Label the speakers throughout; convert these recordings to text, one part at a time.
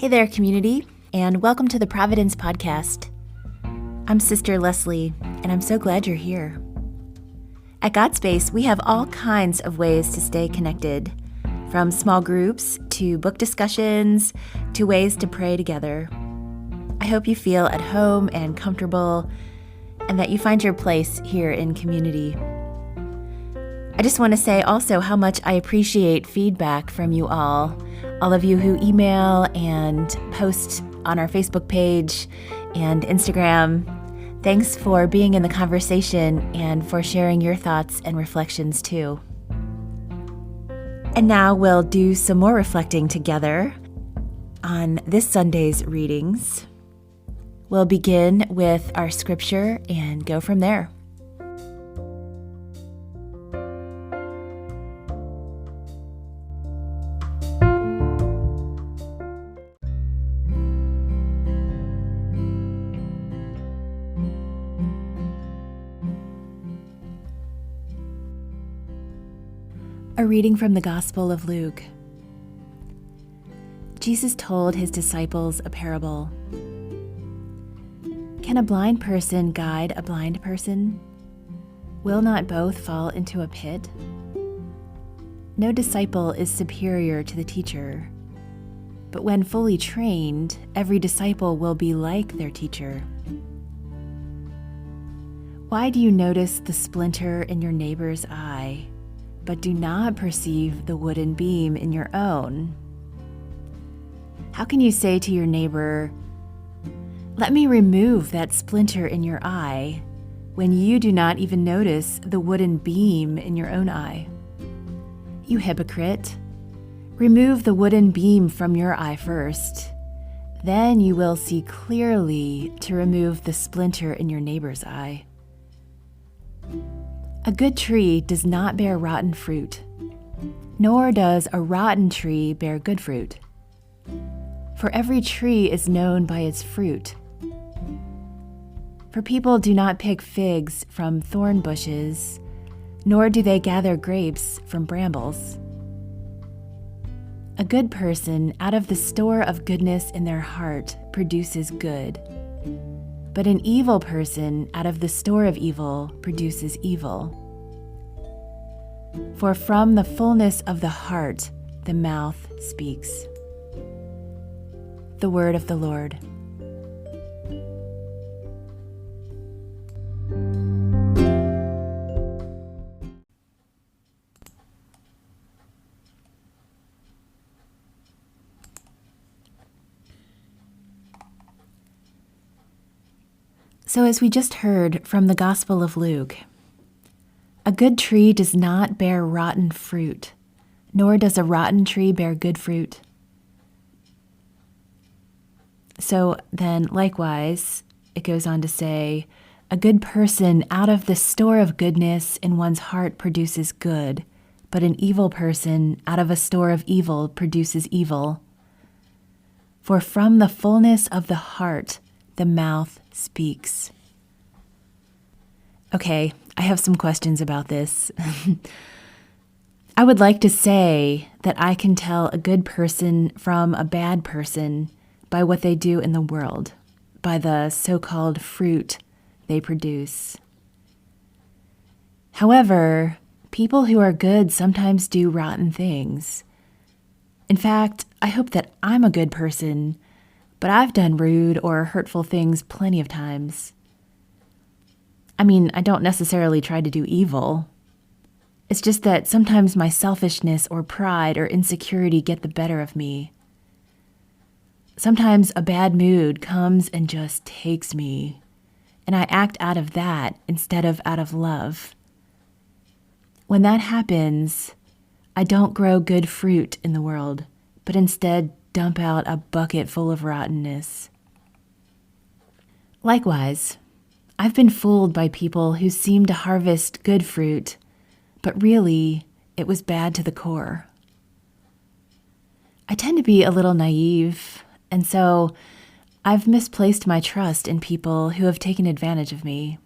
Speaker 1: Hey there, community, and welcome to the Providence podcast. I'm Sister Leslie, and I'm so glad you're here. At GodSpace, we have all kinds of ways to stay connected, from small groups to book discussions to ways to pray together. I hope you feel at home and comfortable, and that you find your place here in community. I just want to say also how much I appreciate feedback from you all of you who email and post on our Facebook page and Instagram. Thanks for being in the conversation and for sharing your thoughts and reflections too. And now we'll do some more reflecting together on this Sunday's readings. We'll begin with our scripture and go from there. A reading from the Gospel of Luke. Jesus told his disciples a parable. Can a blind person guide a blind person? Will not both fall into a pit? No disciple is superior to the teacher, but when fully trained, every disciple will be like their teacher. Why do you notice the splinter in your neighbor's eye, but do not perceive the wooden beam in your own? How can you say to your neighbor, "Let me remove that splinter in your eye," when you do not even notice the wooden beam in your own eye? You hypocrite! Remove the wooden beam from your eye first. Then you will see clearly to remove the splinter in your neighbor's eye. A good tree does not bear rotten fruit, nor does a rotten tree bear good fruit. For every tree is known by its fruit. For people do not pick figs from thorn bushes, nor do they gather grapes from brambles. A good person out of the store of goodness in their heart produces good, but an evil person out of the store of evil produces evil. For from the fullness of the heart, the mouth speaks. The word of the Lord. So as we just heard from the Gospel of Luke, a good tree does not bear rotten fruit, nor does a rotten tree bear good fruit. So then, likewise, it goes on to say, a good person out of the store of goodness in one's heart produces good, but an evil person out of a store of evil produces evil. For from the fullness of the heart, the mouth speaks. Okay, I have some questions about this. I would like to say that I can tell a good person from a bad person by what they do in the world, by the so-called fruit they produce. However, people who are good sometimes do rotten things. In fact, I hope that I'm a good person, but I've done rude or hurtful things plenty of times. I mean, I don't necessarily try to do evil. It's just that sometimes my selfishness or pride or insecurity get the better of me. Sometimes a bad mood comes and just takes me, and I act out of that instead of out of love. When that happens, I don't grow good fruit in the world, but instead dump out a bucket full of rottenness. Likewise, I've been fooled by people who seem to harvest good fruit, but really, it was bad to the core. I tend to be a little naive, and so I've misplaced my trust in people who have taken advantage of me.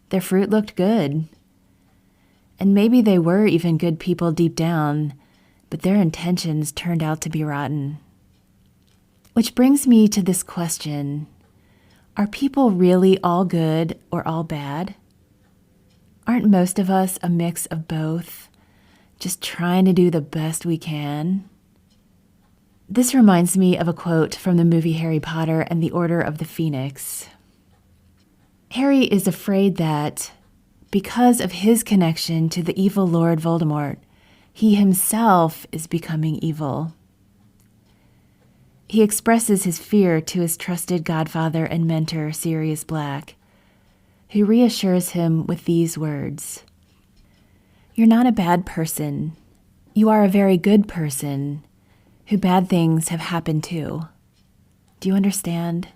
Speaker 1: Their fruit looked good, and maybe they were even good people deep down, but their intentions turned out to be rotten. Which brings me to this question. Are people really all good or all bad? Aren't most of us a mix of both, just trying to do the best we can? This reminds me of a quote from the movie Harry Potter and the Order of the Phoenix. Harry is afraid that, because of his connection to the evil Lord Voldemort, he himself is becoming evil. He expresses his fear to his trusted godfather and mentor, Sirius Black, who reassures him with these words: "You're not a bad person. You are a very good person who bad things have happened to. Do you understand?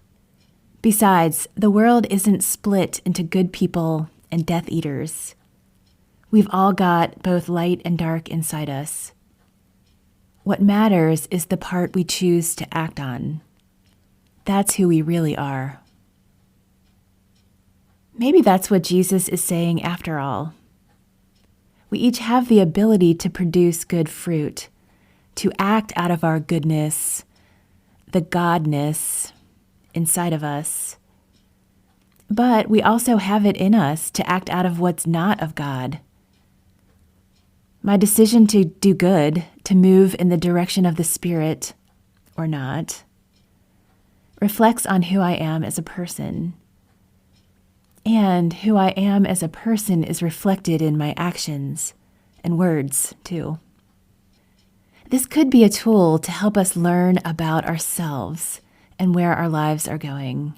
Speaker 1: Besides, the world isn't split into good people and Death Eaters. We've all got both light and dark inside us. What matters is the part we choose to act on. That's who we really are." Maybe that's what Jesus is saying after all. We each have the ability to produce good fruit, to act out of our goodness, the God-ness inside of us. But we also have it in us to act out of what's not of God. My decision to do good, to move in the direction of the Spirit, or not, reflects on who I am as a person. And who I am as a person is reflected in my actions and words, too. This could be a tool to help us learn about ourselves and where our lives are going.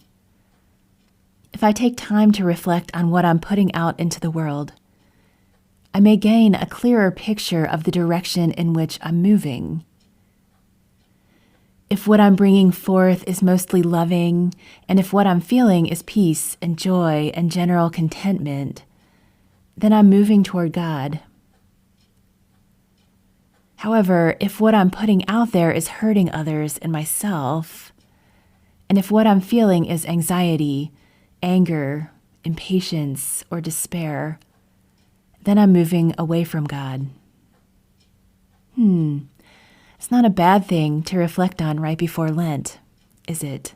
Speaker 1: If I take time to reflect on what I'm putting out into the world, I may gain a clearer picture of the direction in which I'm moving. If what I'm bringing forth is mostly loving, and if what I'm feeling is peace and joy and general contentment, then I'm moving toward God. However, if what I'm putting out there is hurting others and myself, and if what I'm feeling is anxiety, anger, impatience, or despair, then I'm moving away from God. It's not a bad thing to reflect on right before Lent, is it?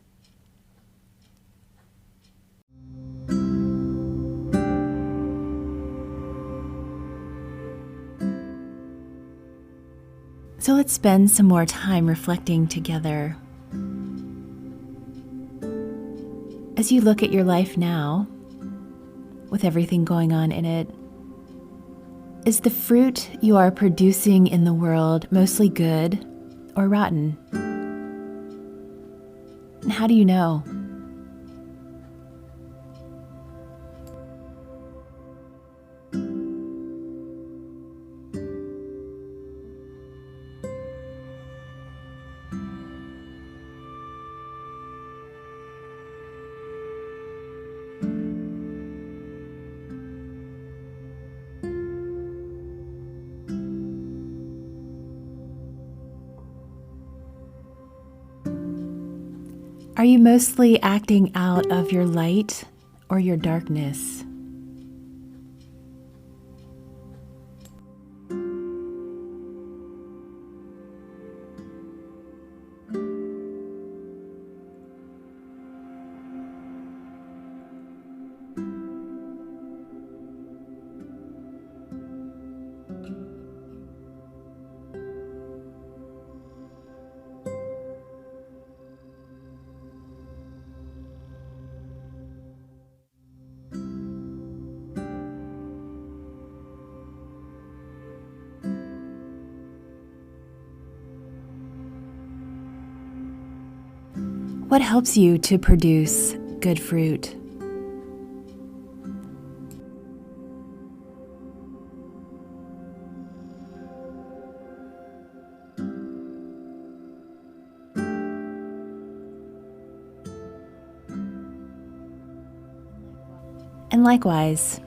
Speaker 1: So let's spend some more time reflecting together. As you look at your life now, with everything going on in it, is the fruit you are producing in the world mostly good or rotten? And how do you know? Are you mostly acting out of your light or your darkness? What helps you to produce good fruit? And likewise,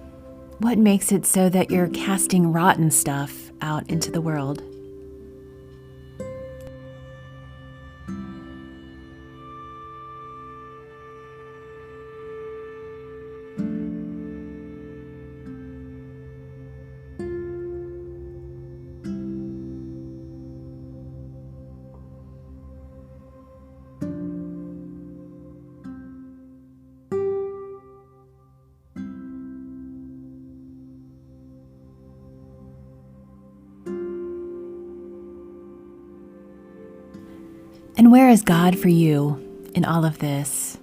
Speaker 1: what makes it so that you're casting rotten stuff out into the world? And where is God for you in all of this?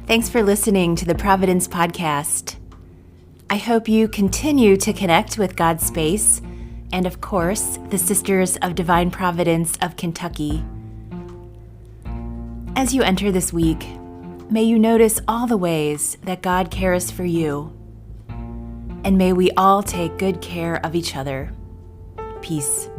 Speaker 1: Thanks for listening to the Providence podcast. I hope you continue to connect with God's space and, of course, the Sisters of Divine Providence of Kentucky. As you enter this week, may you notice all the ways that God cares for you, and may we all take good care of each other. Peace.